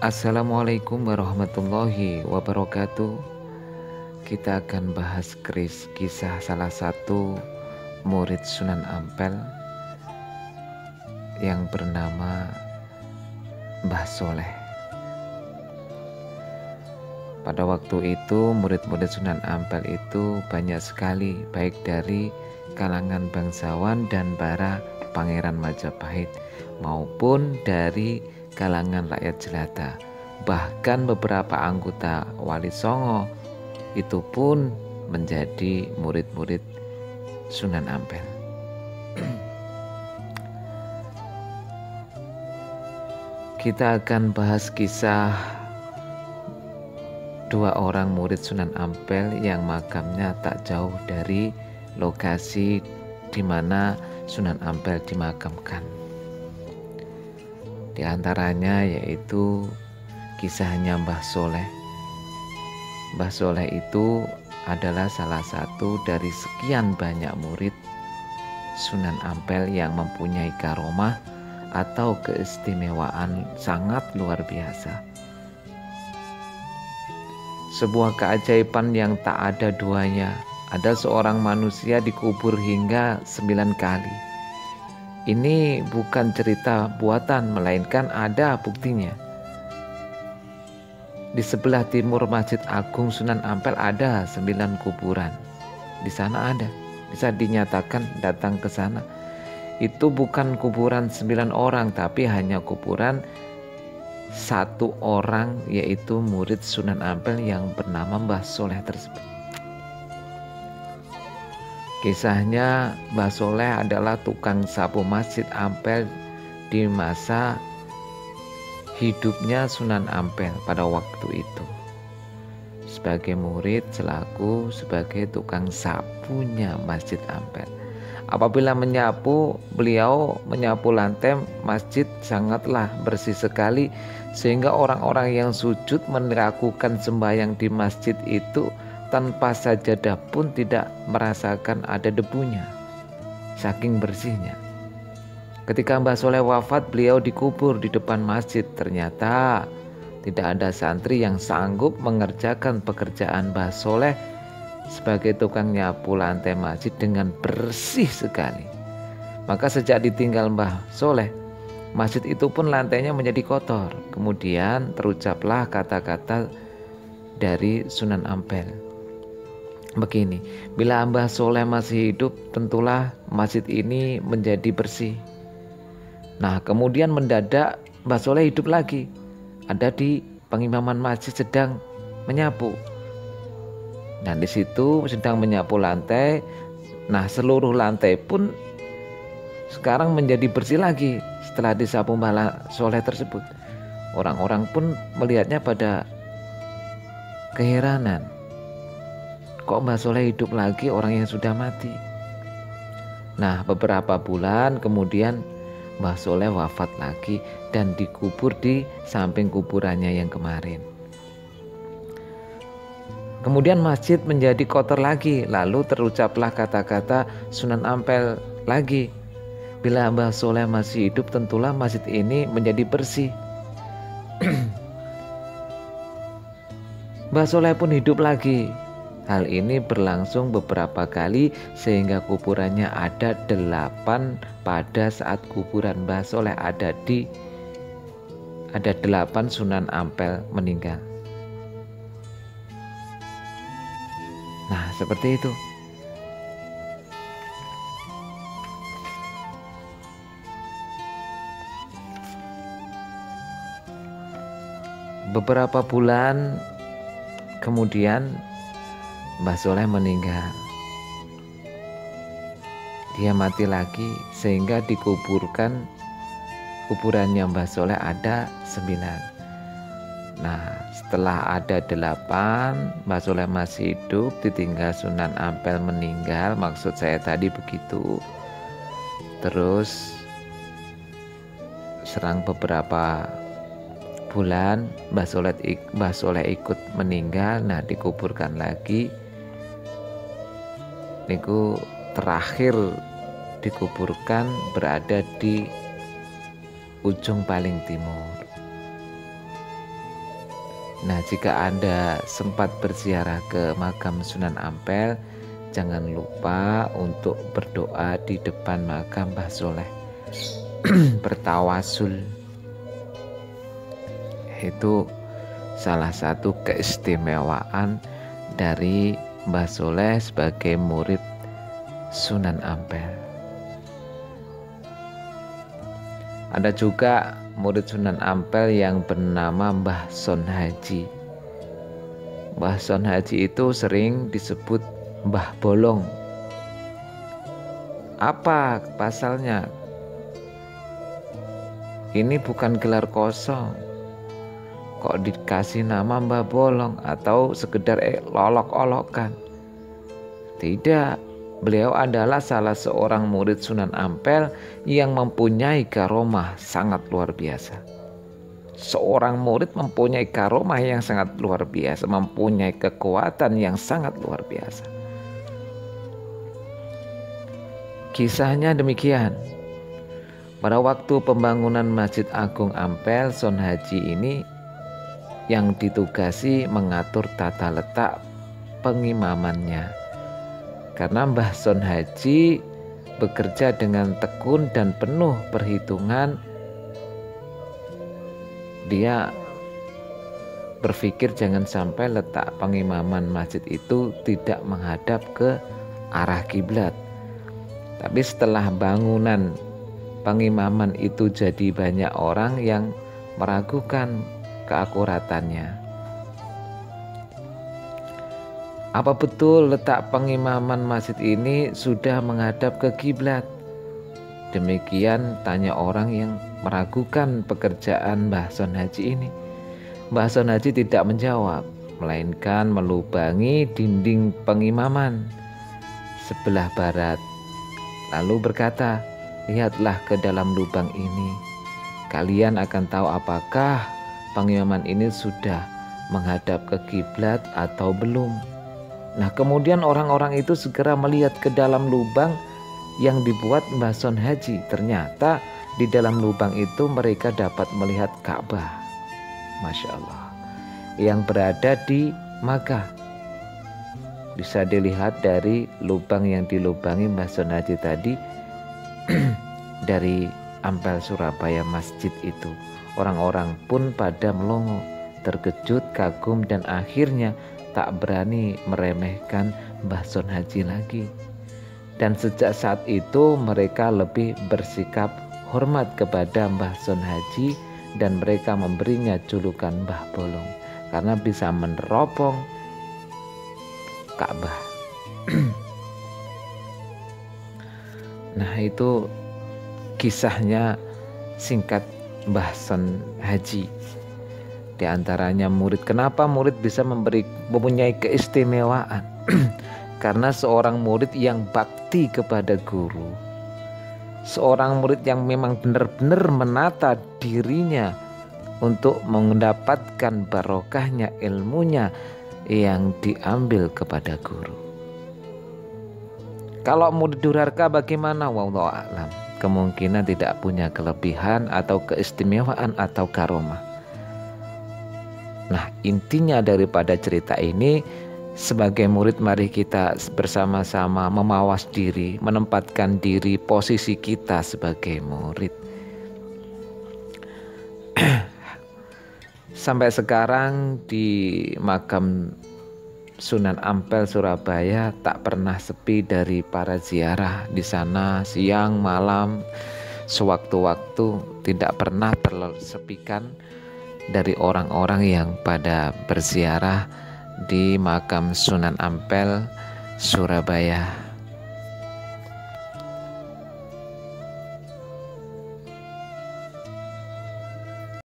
Assalamualaikum warahmatullahi wabarakatuh. Kita akan bahas kisah salah satu murid Sunan Ampel yang bernama Mbah Soleh. Pada waktu itu murid-murid Sunan Ampel itu banyak sekali, baik dari kalangan bangsawan dan para pangeran Majapahit maupun dari kalangan rakyat jelata. Bahkan beberapa anggota Wali Songo itu pun menjadi murid-murid Sunan Ampel. Kita akan bahas kisah dua orang murid Sunan Ampel yang makamnya tak jauh dari lokasi di mana Sunan Ampel dimakamkan. Di antaranya yaitu kisahnya Mbah Soleh. Mbah Soleh itu adalah salah satu dari sekian banyak murid Sunan Ampel yang mempunyai karomah atau keistimewaan sangat luar biasa. Sebuah keajaiban yang tak ada duanya. Ada seorang manusia dikubur hingga 9 kali. Ini bukan cerita buatan, melainkan ada buktinya. Di sebelah timur Masjid Agung Sunan Ampel ada 9 kuburan. Di sana ada, bisa dinyatakan datang ke sana. Itu bukan kuburan 9 orang, tapi hanya kuburan satu orang, yaitu murid Sunan Ampel yang bernama Mbah Soleh tersebut. Kisahnya, Mbah Soleh adalah tukang sapu Masjid Ampel di masa hidupnya Sunan Ampel pada waktu itu. Sebagai murid selaku sebagai tukang sapunya Masjid Ampel. Apabila menyapu, beliau menyapu lantai masjid sangatlah bersih sekali, sehingga orang-orang yang sujud melakukan sembahyang di masjid itu tanpa sajadah pun tidak merasakan ada debunya, saking bersihnya. Ketika Mbah Soleh wafat, beliau dikubur di depan masjid. Ternyata tidak ada santri yang sanggup mengerjakan pekerjaan Mbah Soleh sebagai tukang nyapu lantai masjid dengan bersih sekali. Maka sejak ditinggal Mbah Soleh, masjid itu pun lantainya menjadi kotor. Kemudian terucaplah kata-kata dari Sunan Ampel begini, bila Mbah Soleh masih hidup, tentulah masjid ini menjadi bersih. Nah, kemudian mendadak Mbah Soleh hidup lagi. Ada di pengimaman masjid sedang menyapu. Dan di situ sedang menyapu lantai. Nah, seluruh lantai pun sekarang menjadi bersih lagi setelah disapu Mbah Soleh tersebut. Orang-orang pun melihatnya pada keheranan. Kok Mbah Soleh hidup lagi, orang yang sudah mati? Nah, beberapa bulan kemudian Mbah Soleh wafat lagi dan dikubur di samping kuburannya yang kemarin. Kemudian masjid menjadi kotor lagi, lalu terucaplah kata-kata Sunan Ampel lagi. Bila Mbah Soleh masih hidup, tentulah masjid ini menjadi bersih. Mbah Soleh pun hidup lagi. Hal ini berlangsung beberapa kali sehingga kuburannya ada 8 pada saat kuburan Mbah Soleh ada 8 Sunan Ampel meninggal. Nah, seperti itu. Beberapa bulan kemudian Mbah Soleh meninggal. Dia mati lagi sehingga dikuburkan, kuburannya Mbah Soleh ada 9. Nah, setelah ada 8, Mbah Soleh masih hidup, ditinggal Sunan Ampel meninggal. Maksud saya tadi begitu. Terus serang beberapa bulan Mbah Soleh ikut meninggal. Nah, dikuburkan lagi. Niku terakhir dikuburkan berada di ujung paling timur. Nah, jika Anda sempat berziarah ke makam Sunan Ampel, jangan lupa untuk berdoa di depan makam Mbah Soleh. Bertawasul. Itu salah satu keistimewaan dari Mbah Soleh sebagai murid Sunan Ampel. Ada juga murid Sunan Ampel yang bernama Mbah Son Haji. Mbah Son Haji itu sering disebut Mbah Bolong. Apa pasalnya? Ini bukan gelar kosong. Kok dikasih nama Mbah Bolong atau sekedar lolok-olokan? Tidak, beliau adalah salah seorang murid Sunan Ampel yang mempunyai karomah sangat luar biasa. Seorang murid mempunyai karomah yang sangat luar biasa, mempunyai kekuatan yang sangat luar biasa. Kisahnya demikian. Pada waktu pembangunan Masjid Agung Ampel, Son Haji ini yang ditugasi mengatur tata letak pengimamannya. Karena Mbah Son Haji bekerja dengan tekun dan penuh perhitungan, dia berpikir jangan sampai letak pengimaman masjid itu tidak menghadap ke arah kiblat. Tapi setelah bangunan pengimaman itu jadi banyak orang yang meragukan keakuratannya. Apa betul letak pengimaman masjid ini sudah menghadap ke kiblat? Demikian tanya orang yang meragukan pekerjaan Mbah Son Haji ini. Mbah Son Haji tidak menjawab, melainkan melubangi dinding pengimaman sebelah barat. Lalu berkata, lihatlah ke dalam lubang ini. Kalian akan tahu apakah pengimaman ini sudah menghadap ke kiblat atau belum. Nah, kemudian orang-orang itu segera melihat ke dalam lubang yang dibuat Mbah Son Haji. Ternyata di dalam lubang itu mereka dapat melihat Ka'bah, Masya Allah, yang berada di Makkah. Bisa dilihat dari lubang yang dilubangi Mbah Son Haji tadi dari Ampel Surabaya masjid itu. Orang-orang pun pada melongo, terkejut, kagum, dan akhirnya tak berani meremehkan Mbah Son Haji lagi. Dan sejak saat itu mereka lebih bersikap hormat kepada Mbah Son Haji dan mereka memberinya julukan Mbah Bolong karena bisa meneropong Ka'bah. Nah, itu kisahnya singkat Mbah Son Haji. Di antaranya murid. Kenapa murid bisa mempunyai keistimewaan? Karena seorang murid yang bakti kepada guru. Seorang murid yang memang benar-benar menata dirinya untuk mendapatkan barokahnya ilmunya yang diambil kepada guru. Kalau murid durhaka bagaimana? Wallahu a'lam. Kemungkinan tidak punya kelebihan atau keistimewaan atau karomah. Nah, intinya daripada cerita ini, sebagai murid mari kita bersama-sama memawas diri, menempatkan diri posisi kita sebagai murid. Sampai sekarang di makam Sunan Ampel Surabaya tak pernah sepi dari para ziarah di sana, siang malam sewaktu-waktu tidak pernah tersepikan dari orang-orang yang pada berziarah di makam Sunan Ampel Surabaya.